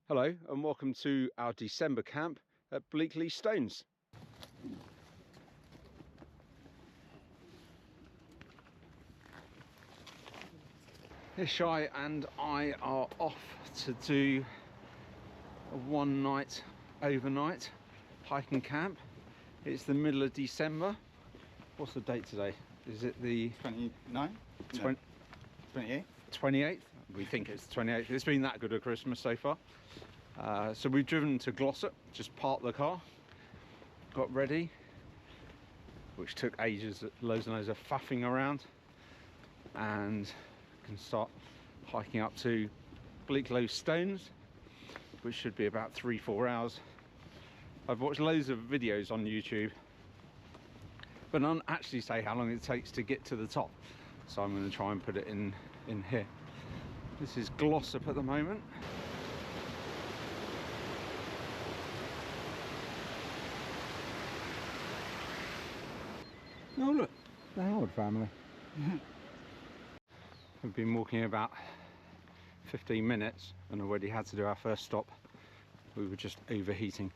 Hello and welcome to our December camp at Bleaklow Stones. Shai and I are off to do a one-night overnight hiking camp. It's the middle of December. What's the date today? Is it the 29? 28? 28th? We think it's 28th. It's been that good a Christmas so far. So we've driven to Glossop, just parked the car, got ready, which took ages, loads and loads of faffing around, and can start hiking up to Bleaklow Stones, which should be about 3-4 hours. I've watched loads of videos on YouTube, but none actually say how long it takes to get to the top, so I'm going to try and put it in here. This is Glossop at the moment. Oh look, the Howard family. We've been walking about 15 minutes and already had to do our first stop. We were just overheating.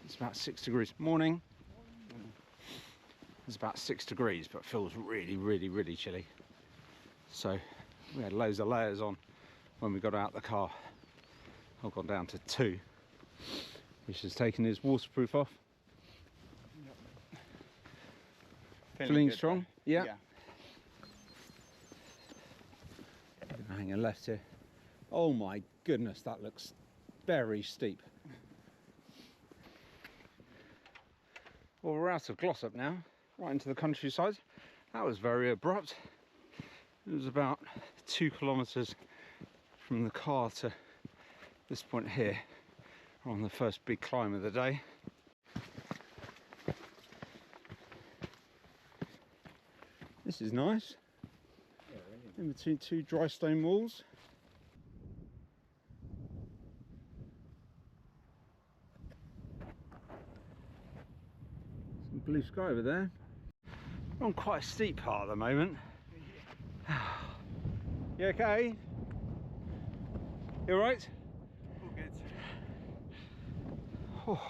It's about 6 degrees. Morning. It's about 6 degrees, but feels really chilly. So we had loads of layers on when we got out the car. I've gone down to 2, which has taken his waterproof off. Feeling strong? Though. Yeah. Hanging left here. Oh my goodness, that looks very steep. Well, we're out of Glossop now, right into the countryside. That was very abrupt. It was about 2 kilometers from the car to this point here. We're on the first big climb of the day. This is nice. Yeah, really. In between 2 dry stone walls. Some blue sky over there. We're on quite a steep part at the moment. You okay? You alright? All good. Oh.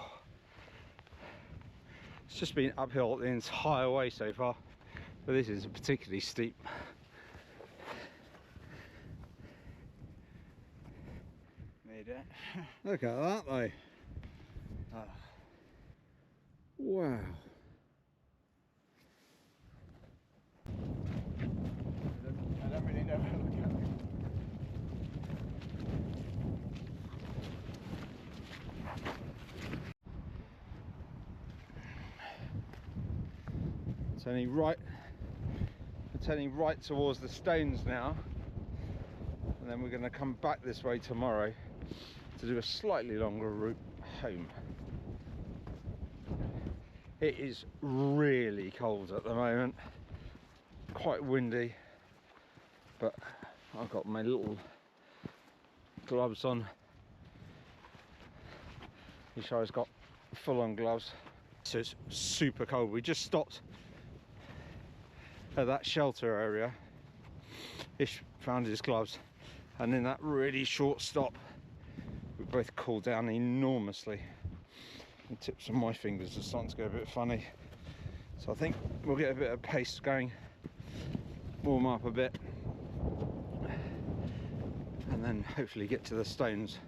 It's just been uphill the entire way so far, but this is particularly steep. Made it. Look at that though. Oh. Wow. I don't really know where we're going. Turning right towards the stones now, and then we're going to come back this way tomorrow to do a slightly longer route home. It is really cold at the moment, quite windy, but I've got my little gloves on. Ishai's got full-on gloves, so it's super cold. We just stopped at that shelter area. Ish found his gloves, and in that really short stop we both cooled down enormously. The tips of my fingers are starting to go a bit funny, so I think we'll get a bit of pace going, warm up a bit, and then hopefully get to the stones.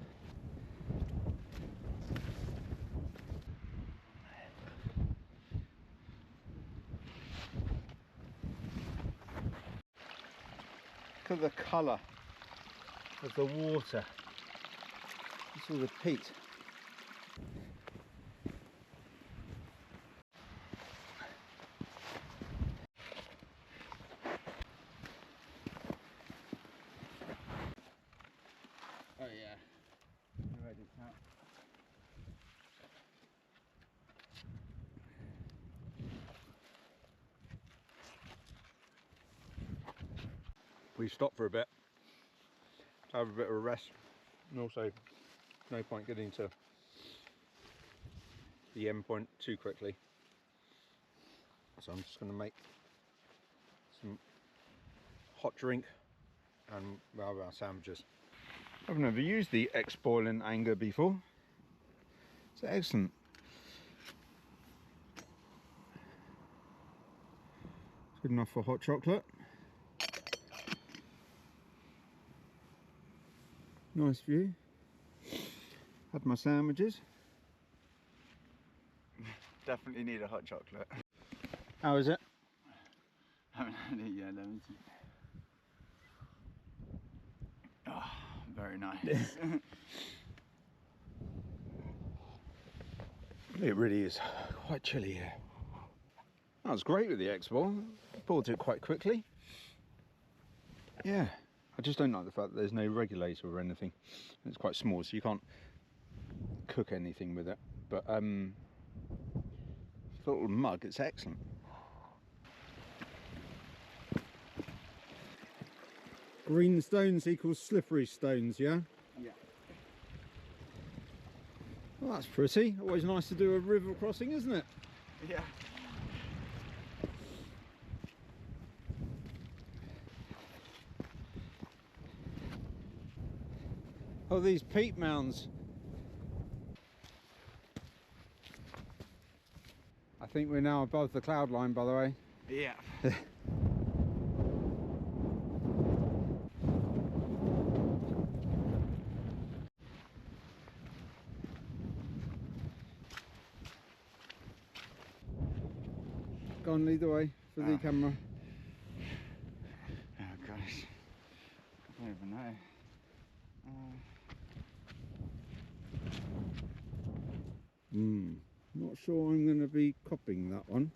Look at the colour of the water. It's all the peat. Oh yeah. You ready, Pat? We stopped for a bit to have a bit of a rest, and also no point getting to the end point too quickly, so I'm just going to make some hot drink and our sandwiches. I've never used the X-Boiling Anger before. It's excellent. It's good enough for hot chocolate. Nice view. Had my sandwiches. Definitely need a hot chocolate. How is it? Haven't had it yet, let me see. Oh, very nice. It really is quite chilly here. That was great with the X-Boil. Bought it quite quickly. Yeah, I just don't like the fact that there's no regulator or anything. It's quite small, so you can't cook anything with it. But the little mug, it's excellent. Green stones equals slippery stones, yeah? Yeah. Well, that's pretty. Always nice to do a river crossing, isn't it? Yeah. Oh, these peat mounds. I think we're now above the cloud line, by the way. Yeah. Go on, lead the way for the camera. Oh gosh. I don't even know. Not sure I'm going to be copying that one.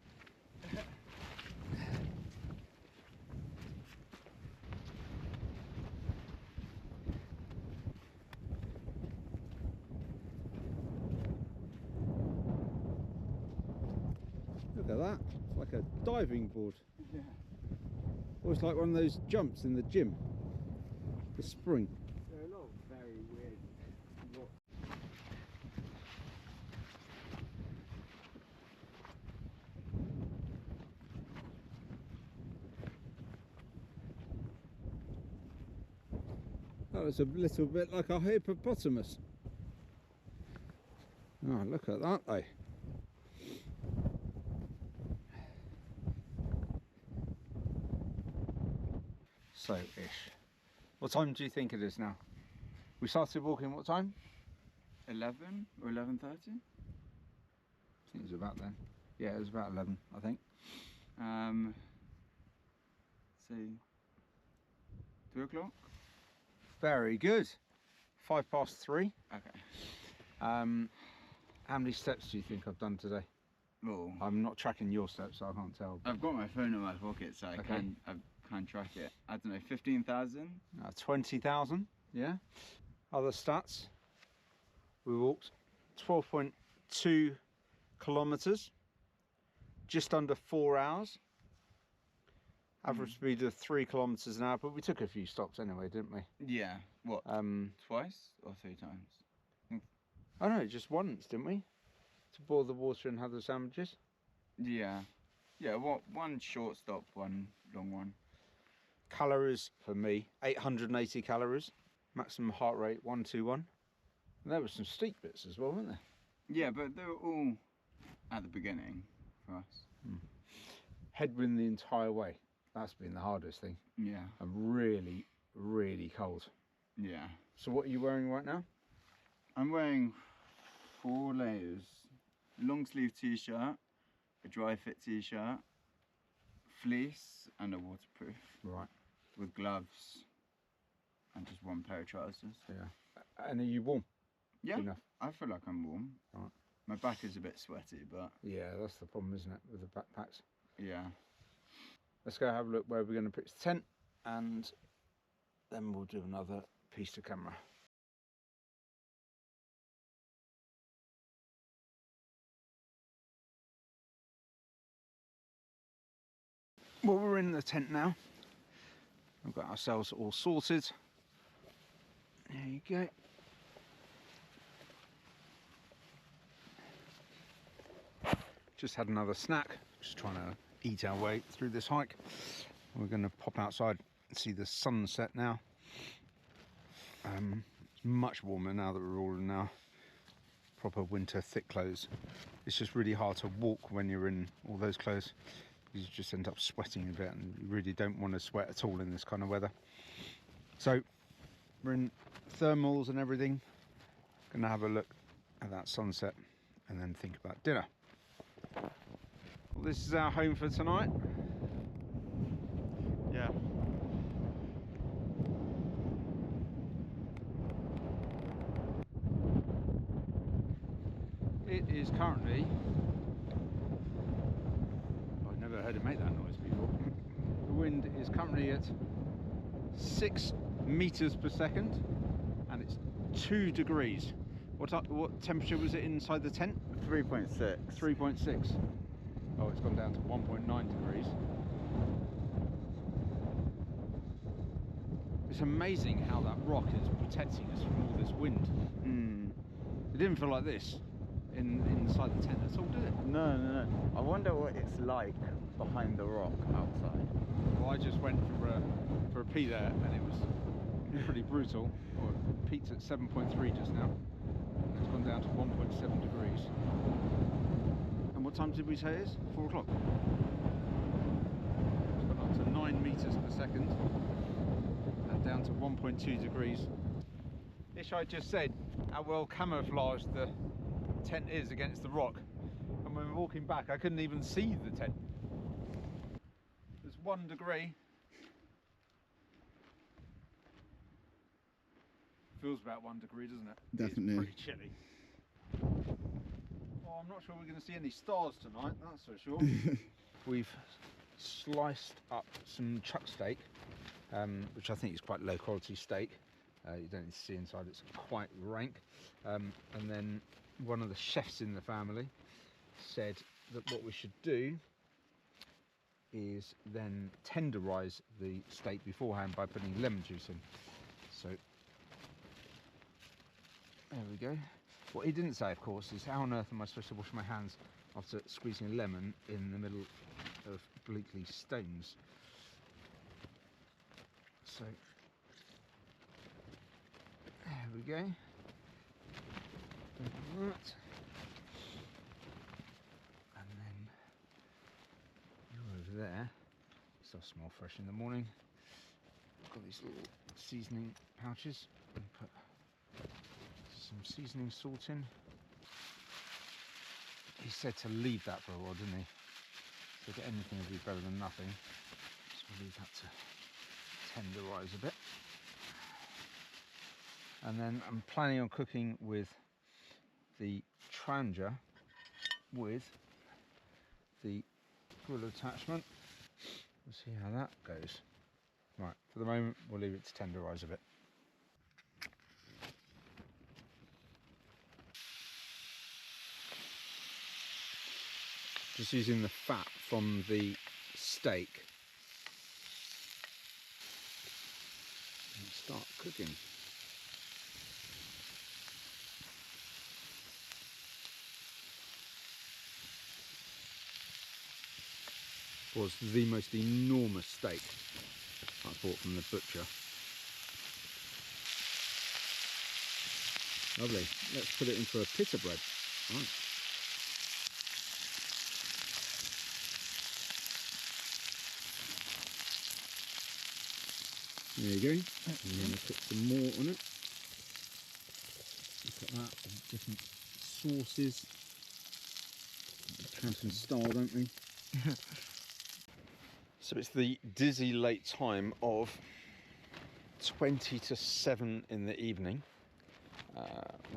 Look at that. It's like a diving board. Yeah. Almost like one of those jumps in the gym. The spring. There are a lot of very weird rocks. That was a little bit like a hippopotamus. Oh, look at that though. So-ish. What time do you think it is now? We started walking what time? 11 or 11:30? I think it was about then. Yeah, it was about 11, I think. Say 2 o'clock? Very good. 3:05. Okay. How many steps do you think I've done today? Oh, I'm not tracking your steps, so I can't tell. I've got my phone in my pocket, so I can track it. I don't know, 15,000? 20,000, yeah. Other stats. We walked 12.2 kilometres, just under 4 hours. Average speed of 3 kilometres an hour, but we took a few stops anyway, didn't we? Yeah. What? Twice or 3 times? Oh no, just once, didn't we? To boil the water and have the sandwiches. Yeah. Yeah, one short stop, one long one. Calories for me, 880 calories. Maximum heart rate, 121. And there were some steep bits as well, weren't there? Yeah, but they were all at the beginning for us. Headwind the entire way. That's been the hardest thing. Yeah. I'm really, really cold. Yeah. So what are you wearing right now? I'm wearing 4 layers. Long sleeve t-shirt, a dry fit t-shirt, fleece and a waterproof. Right. With gloves and just 1 pair of trousers. Yeah. And are you warm? Yeah, Enough. I feel like I'm warm. Right. My back is a bit sweaty, but... Yeah, that's the problem, isn't it, with the backpacks? Yeah. Let's go have a look where we're going to pitch the tent, and then we'll do another piece to camera. Well, we're in the tent now. We've got ourselves all sorted. There you go. Just had another snack, just trying to eat our way through this hike. We're going to pop outside and see the sunset now. It's much warmer now that we're all in our proper winter thick clothes. It's just really hard to walk when you're in all those clothes. You just end up sweating a bit, and you really don't want to sweat at all in this kind of weather. So we're in thermals and everything. Gonna have a look at that sunset and then think about dinner. Well, this is our home for tonight. Yeah. It is currently, I've never heard it make that noise before. The wind is currently at 6 meters per second and it's 2 degrees. What temperature was it inside the tent? 3.6. 3.6. Oh, it's gone down to 1.9 degrees. It's amazing how that rock is protecting us from all this wind. It didn't feel like this inside the tent at all, did it? No. I wonder what it's like behind the rock outside. Well, I just went for a pee there and it was pretty brutal. Well, it peaked at 7.3 just now. It's gone down to 1.7 degrees. And what time did we say it is? 4 o'clock. It's gone up to 9 meters per second and down to 1.2 degrees. Ishai just said how well camouflaged the tent is against the rock, and when we're walking back I couldn't even see the tent. There's 1 degree. Feels about 1 degree, doesn't it? Definitely. It's pretty chilly. Well, I'm not sure we're going to see any stars tonight, that's for sure. We've sliced up some chuck steak, which I think is quite low quality steak. You don't need to see inside, it's quite rank. And then one of the chefs in the family said that what we should do is then tenderize the steak beforehand by putting lemon juice in. So there we go. What he didn't say, of course, is how on earth am I supposed to wash my hands after squeezing a lemon in the middle of Bleaklow Stones? So there we go. Right. And then you're over there. Stuff smell fresh in the morning. Got these little seasoning pouches and put some seasoning salt in. He said to leave that for a while, didn't he? So that anything would be better than nothing. So we'll leave that to tenderise a bit. And then I'm planning on cooking with the Triangia with the grill attachment. We'll see how that goes. Right, for the moment we'll leave it to tenderise a bit. Just using the fat from the steak and start cooking. Was the most enormous steak I bought from the butcher. Lovely. Let's put it into a pita bread. Right. There you go. And then I'll put some more on it. Look at that, different sauces. Camping style, don't we? So it's the dizzy late time of 20 to 7 in the evening.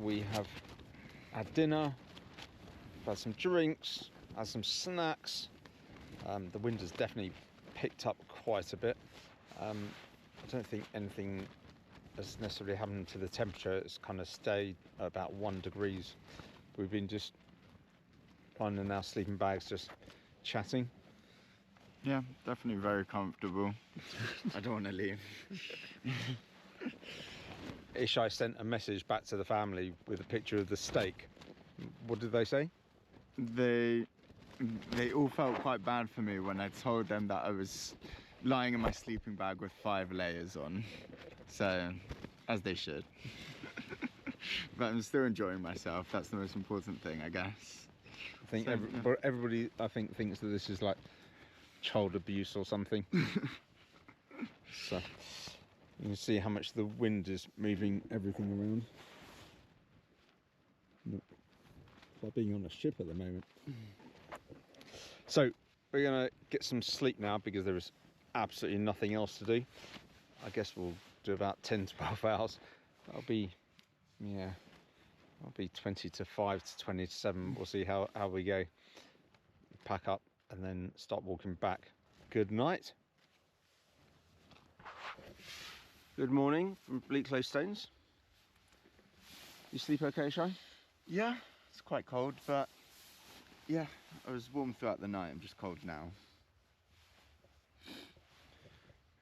We have had dinner, had some drinks, had some snacks. The wind has definitely picked up quite a bit. I don't think anything has necessarily happened to the temperature. It's kind of stayed about 1 degrees. We've been just lying in our sleeping bags, just chatting. Yeah, definitely very comfortable. I don't want to leave. Ishai sent a message back to the family with a picture of the steak. What did they say? They all felt quite bad for me when I told them that I was lying in my sleeping bag with 5 layers on. So, as they should. But I'm still enjoying myself. That's the most important thing, I guess. I think So, everybody, I think, thinks that this is like child abuse or something. So you can see how much the wind is moving everything around. Look, it's like being on a ship at the moment. So we're gonna get some sleep now because there is absolutely nothing else to do. I guess we'll do about 10-12 hours. That'll be, yeah, that'll be 20 to 5 to 20 to 7. We'll see how we go. Pack up and then start walking back. Good night. Good morning from Bleaklow Stones. You sleep okay, Shay? yeah, it's quite cold, but yeah, I was warm throughout the night. I'm just cold now.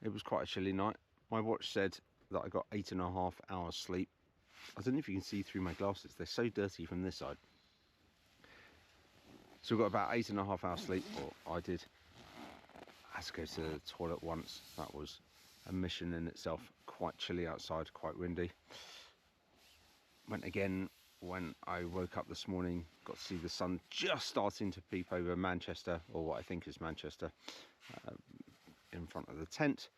It was quite a chilly night. My watch said that I got 8.5 hours sleep. I don't know if you can see through my glasses. They're so dirty from this side. So we got about 8.5 hours sleep, or I did. I had to go to the toilet once. That was a mission in itself. Quite chilly outside, quite windy. Went again when I woke up this morning. Got to see the sun just starting to peep over Manchester, or what I think is Manchester, in front of the tent.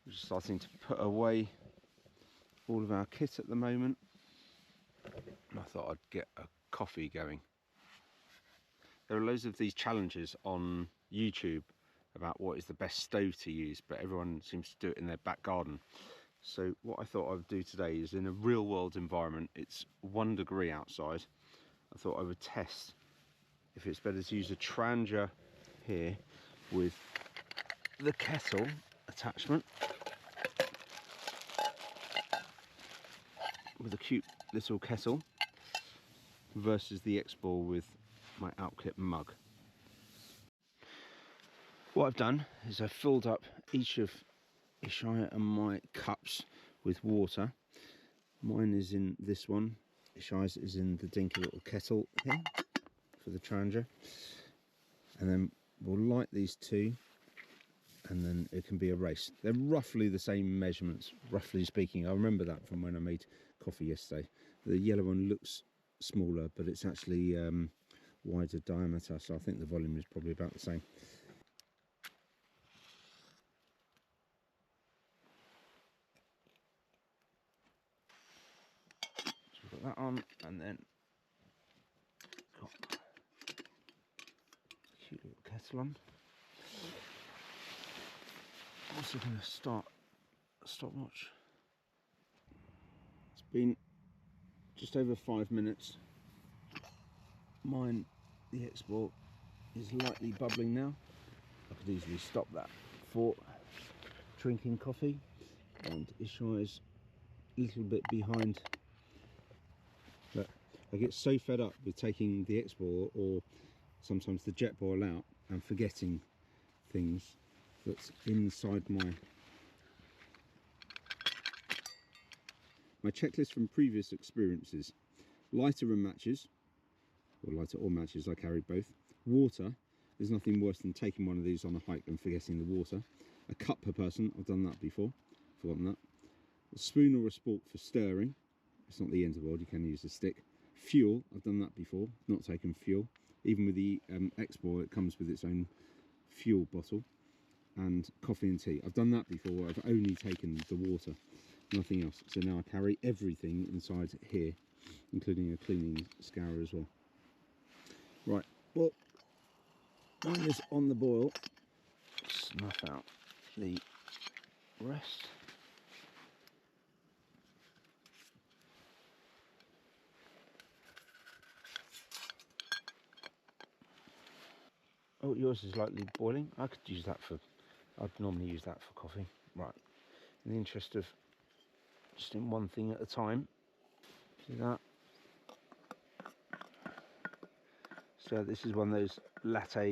We're just starting to put away all of our kit at the moment. And I thought I'd get a coffee going. There are loads of these challenges on YouTube about what is the best stove to use, but everyone seems to do it in their back garden. So what I thought I would do today is, in a real world environment, it's 1 degree outside. I thought I would test if it's better to use a Triangia here with the kettle attachment, with a cute little kettle, versus the X-Ball with my outclip mug. What I've done is I've filled up each of Ishaya and my cups with water. Mine is in this one, Ishaya's is in the dinky little kettle here for the Triangia. And then we'll light these two, and then it can be a race. They're roughly the same measurements, roughly speaking. I remember that from when I made coffee yesterday. The yellow one looks smaller, but it's actually wider diameter, so I think the volume is probably about the same. So we've got that on, and then got a cute little kettle on. I'm also going to start a stopwatch. It's been just over 5 minutes. Mine, the X-Ball, is lightly bubbling now. I could easily stop that for drinking coffee, and Ishaya's a little bit behind. But I get so fed up with taking the X-Ball or sometimes the jet ball out and forgetting things that's inside my checklist from previous experiences. Lighter and matches, or lighter or matches, I carried both. Water, there's nothing worse than taking one of these on a hike and forgetting the water. A cup per person, I've done that before, forgotten that. A spoon or a spork for stirring, it's not the end of the world, you can use a stick. Fuel, I've done that before, not taken fuel. Even with the X-Ball, it comes with its own fuel bottle. And coffee and tea, I've done that before. I've only taken the water, nothing else. So now I carry everything inside here, including a cleaning scourer as well. Right, well, mine is on the boil. Snuff out the rest. Oh, yours is lightly boiling. I could use that for, I'd normally use that for coffee. Right, in the interest of just in one thing at a time. See that? So this is one of those latte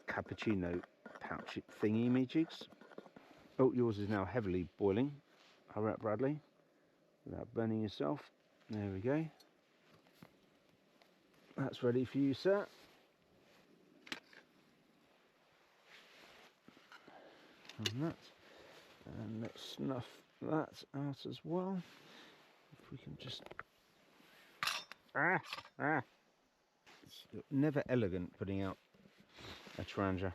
cappuccino pouch thingy majigs. Oh, yours is now heavily boiling. Hurry up, Bradley, without burning yourself. There we go. That's ready for you, sir. And that. And let's snuff that out as well. if we can just... It's never elegant putting out a Triangia.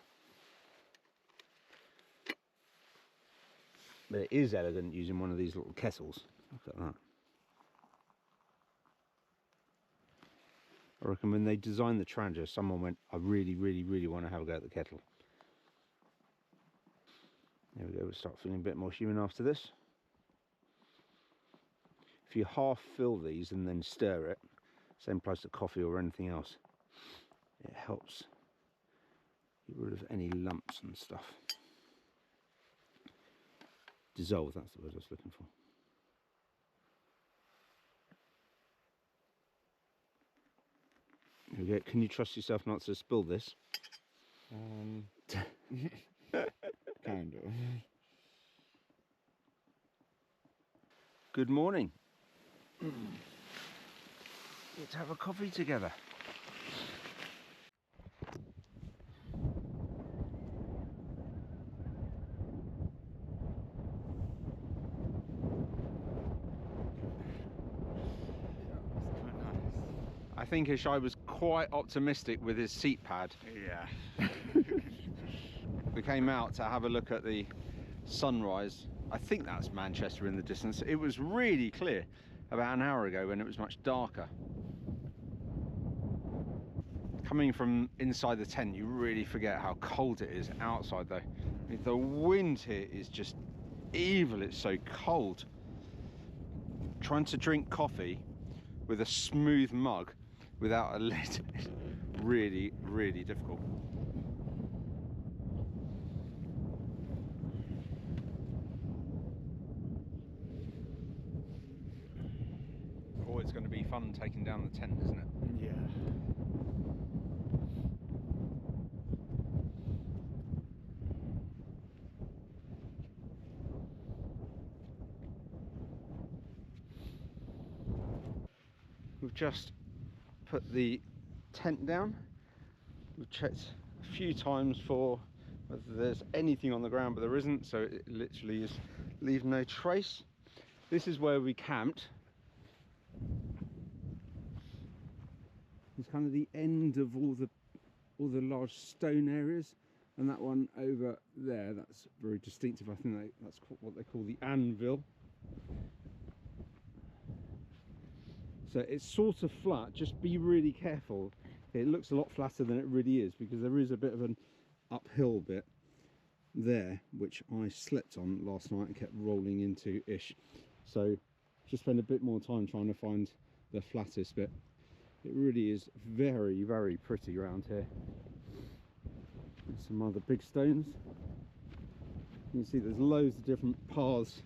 But it is elegant using one of these little kettles. Look at that. I reckon when they designed the Triangia, someone went, I really, really, really want to have a go at the kettle. There we go, we'll start feeling a bit more human after this. If you half fill these and then stir it, same applies to coffee or anything else, it helps get rid of any lumps and stuff. Dissolve, that's the word I was looking for. There we go. Can you trust yourself not to spill this? Kind of. Good morning. Let's have a coffee together. I think Ishai was quite optimistic with his seat pad. Yeah. We came out to have a look at the sunrise. I think that's Manchester in the distance. It was really clear about an hour ago when it was much darker. Coming from inside the tent, you really forget how cold it is outside though. I mean, the wind here is just evil, it's so cold. Trying to drink coffee with a smooth mug without a lid is really, really difficult. Oh, it's going to be fun taking down the tent, isn't it? Yeah. We've just put the tent down. We've checked a few times for whether there's anything on the ground, but there isn't, so it literally is leave no trace. This is where we camped. It's kind of the end of all the large stone areas, and that one over there, that's very distinctive. I think that's what they call the anvil. So it's sort of flat, just be really careful. It looks a lot flatter than it really is because there is a bit of an uphill bit there, which I slept on last night and kept rolling into ish. So just spend a bit more time trying to find the flattest bit. It really is very, very pretty around here. There's some other big stones. You can see there's loads of different paths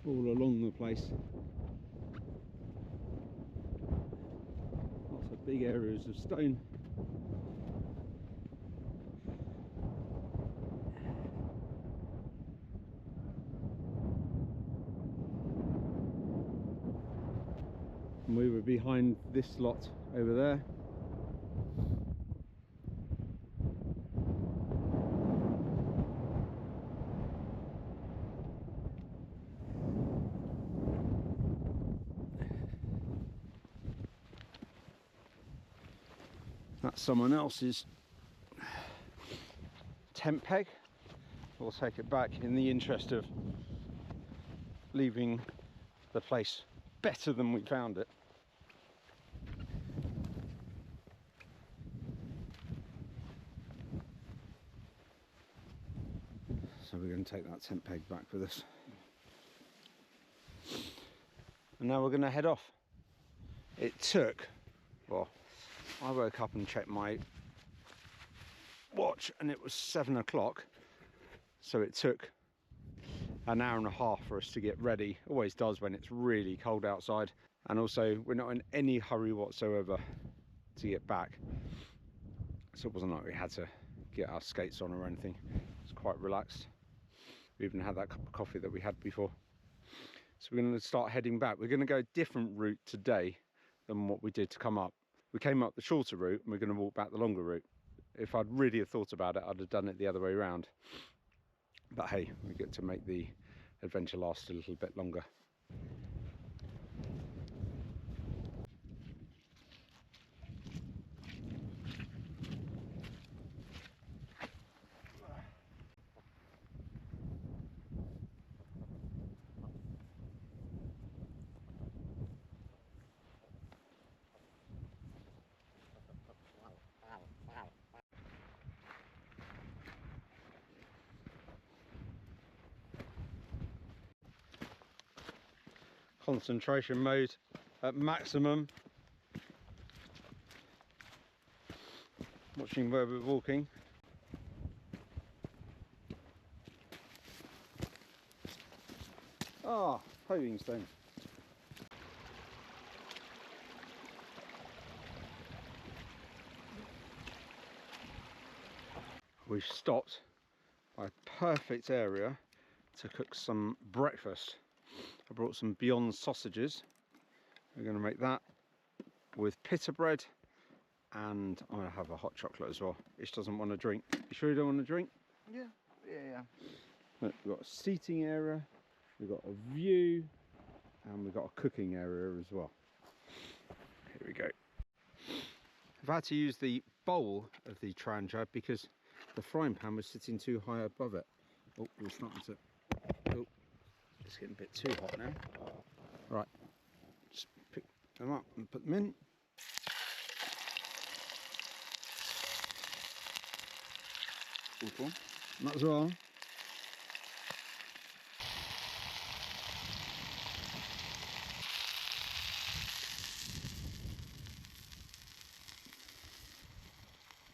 all along the place. Lots of big areas of stone. And we were behind this lot over there. That's someone else's tent peg. We'll take it back in the interest of leaving the place better than we found it. So we're going to take that tent peg back with us. And now we're going to head off. It took, well, I woke up and checked my watch and it was 7 o'clock. So it took an hour and a half for us to get ready. Always does when it's really cold outside. And also we're not in any hurry whatsoever to get back. So it wasn't like we had to get our skates on or anything. It's quite relaxed. We even had that cup of coffee that we had before. So we're going to start heading back. We're going to go a different route today than what we did to come up. We came up the shorter route and we're going to walk back the longer route. If I'd really have thought about it, I'd have done it the other way around. But hey, we get to make the adventure last a little bit longer. Concentration mode at maximum. Watching where we're walking. Ah, paving stones. We've stopped by a perfect area to cook some breakfast. I brought some Beyond sausages. We're going to make that with pita bread, and I'm going to have a hot chocolate as well. Ish doesn't want to drink. You sure you don't want to drink? Yeah. Look, we've got a seating area, we've got a view, and we've got a cooking area as well. Here we go. I've had to use the bowl of the Triangia because the frying pan was sitting too high above it. Oh, we're starting to... Oh, it's getting a bit too hot now. Right, just pick them up and put them in. Awful. That as well.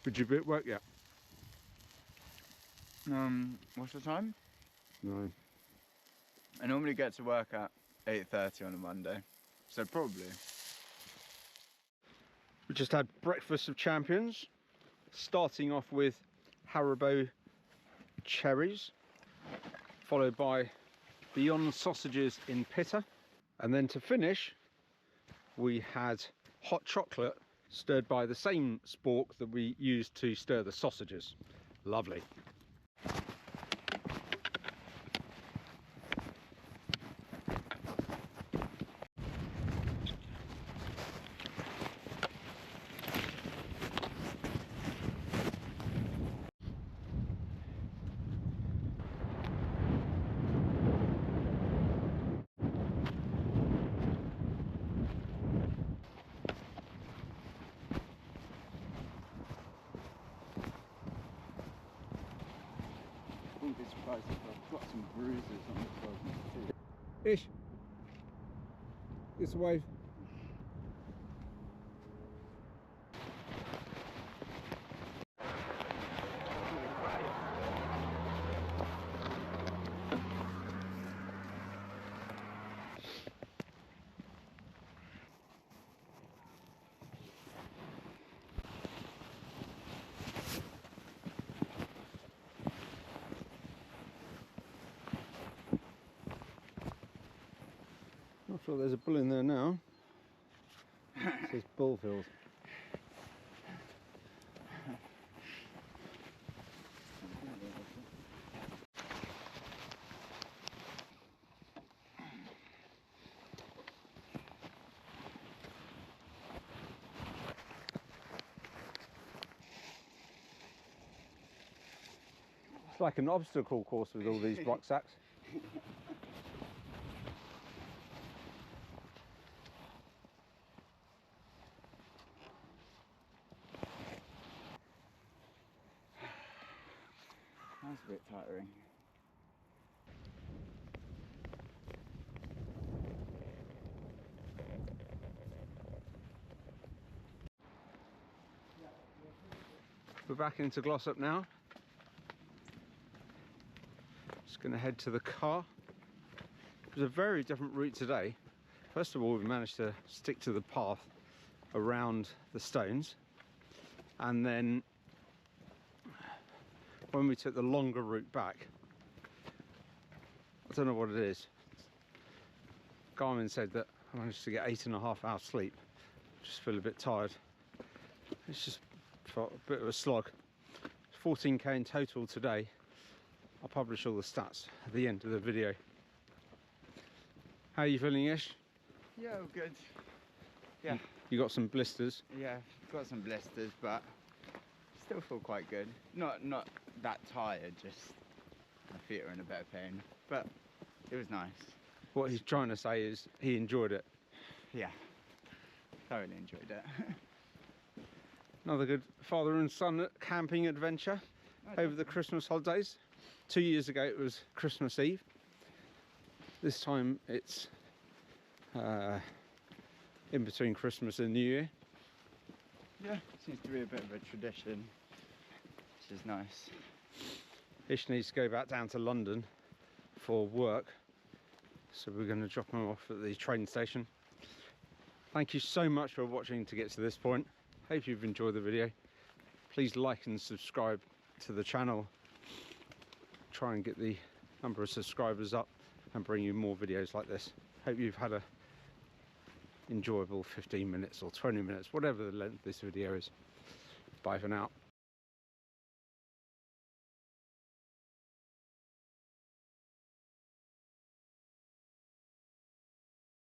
Did you be at work yet? What's the time? No. I normally get to work at 8:30 on a Monday, so probably. We just had breakfast of champions, starting off with Haribo cherries, followed by Beyond sausages in pita, and then to finish we had hot chocolate stirred by the same spork that we used to stir the sausages. Lovely. I wouldn't be surprised if I've got some bruises on the front too. Ish, this way. Not sure there's a bull in there now. It says Bullfield. It's like an obstacle course with all these rucksacks. That's a bit tiring. We're back into Glossop now. Just going to head to the car. It was a very different route today. First of all, we managed to stick to the path around the stones, and then when we took the longer route back, I don't know what it is. Garmin said that I managed to get 8.5 hours sleep. Just feel a bit tired. It's just felt a bit of a slog. 14k in total today. I'll publish all the stats at the end of the video. How are you feeling, Ish? Yeah, all good. Yeah. You got some blisters? Yeah, got some blisters, but still feel quite good. Not that tired, just my feet are in a bit of pain, but it was nice. What he's trying to say is he enjoyed it. Yeah, thoroughly enjoyed it. Another good father and son camping adventure over the Christmas holidays. 2 years ago it was Christmas Eve. This time it's in between Christmas and New Year. Yeah, seems to be a bit of a tradition, which is nice. Ish needs to go back down to London for work, so we're going to drop him off at the train station. Thank you so much for watching to get to this point. Hope you've enjoyed the video. Please like and subscribe to the channel. Try and get the number of subscribers up and bring you more videos like this. Hope you've had a enjoyable 15 minutes or 20 minutes, whatever the length of this video is. Bye for now.